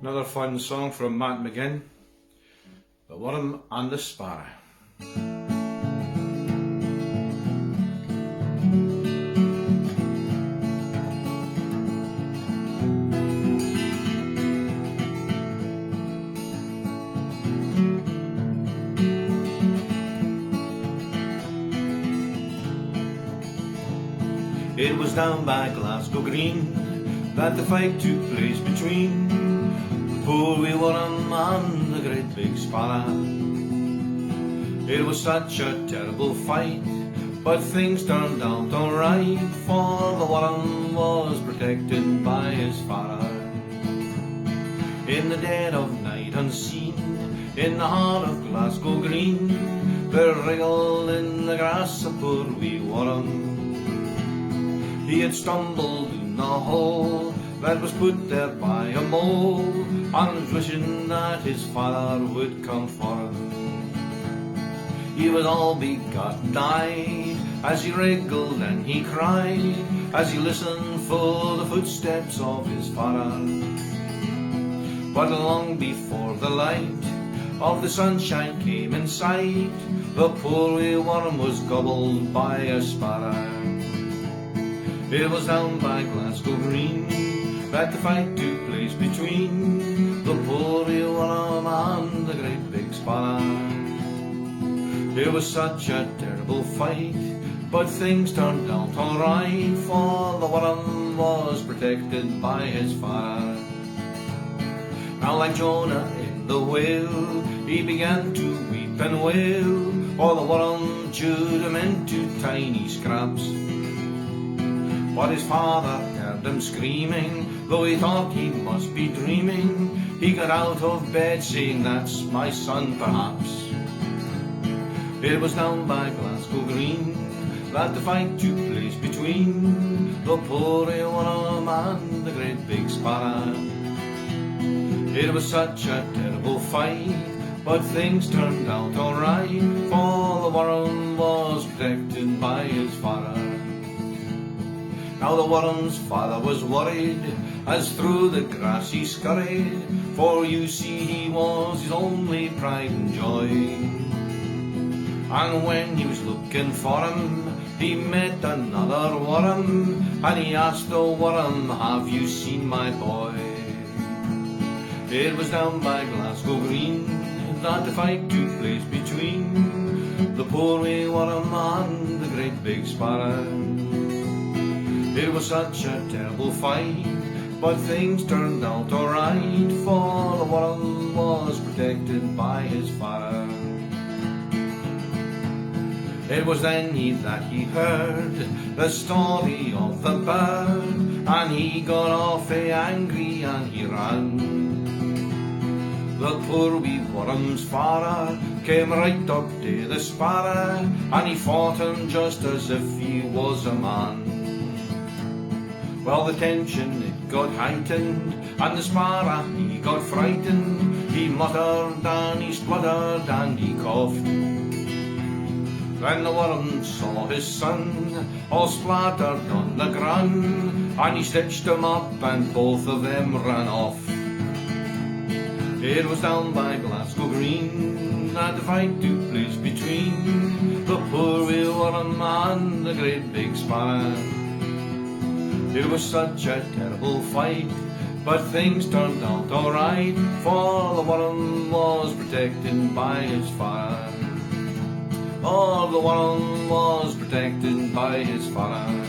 Another fun song from Matt McGinn, The Wurrim and the Sparra. It was down by Glasgow Green that the fight took place between the poor wee Wurrim and the great big Sparra. It was such a terrible fight, but things turned out alright, for the Wurrim was protected by his Sparra. In the dead of night unseen, in the heart of Glasgow Green, there wriggled in the grass a poor wee Wurrim. He had stumbled in a hole that was put there by a mole, and was wishing that his father would come for him. He was all begotten died, as he wriggled and he cried, as he listened for the footsteps of his father. But long before the light of the sunshine came in sight, the poor wee Wurrim was gobbled by a Sparra. It was down by Glasgow Green that the fight took place between the poor wee Wurrim and the great big Sparra. It was such a terrible fight, but things turned out alright, for the Wurrim was protected by his Sparra. Now like Jonah in the whale, he began to weep and wail, for the Wurrim chewed him into tiny scraps. But his father heard him screaming, though he thought he must be dreaming. He got out of bed saying, "That's my son perhaps." It was down by Glasgow Green that the fight took place between the poor wee Wurrim and the great big Sparra. It was such a terrible fight, but things turned out alright, for the Wurrim was protected by his father. Now the Wurrim's father was worried as through the grass he scurried, for you see he was his only pride and joy. And when he was looking for him, he met another Wurrim, and he asked the Wurrim, "Have you seen my boy?" It was down by Glasgow Green that the fight took place between the poor wee Wurrim and the great big Sparra. It was such a terrible fight, but things turned out alright, for the Wurrim was protected by his father. It was then that he heard the story of the bird, and he got awfully angry and he ran. The poor wee Wurrim's father came right up to the Sparra, and he fought him just as if he was a man. Well, the tension it got heightened, and the Sparra he got frightened. He muttered and he spluttered and he coughed. Then the Wurrim saw his son all splattered on the ground, and he stitched him up and both of them ran off. It was down by Glasgow Green that the fight took place between the poor wee Wurrim and the great big Sparra. It was such a terrible fight, but things turned out alright, for the Wurrim was protected by his father. Oh, the Wurrim was protected by his father.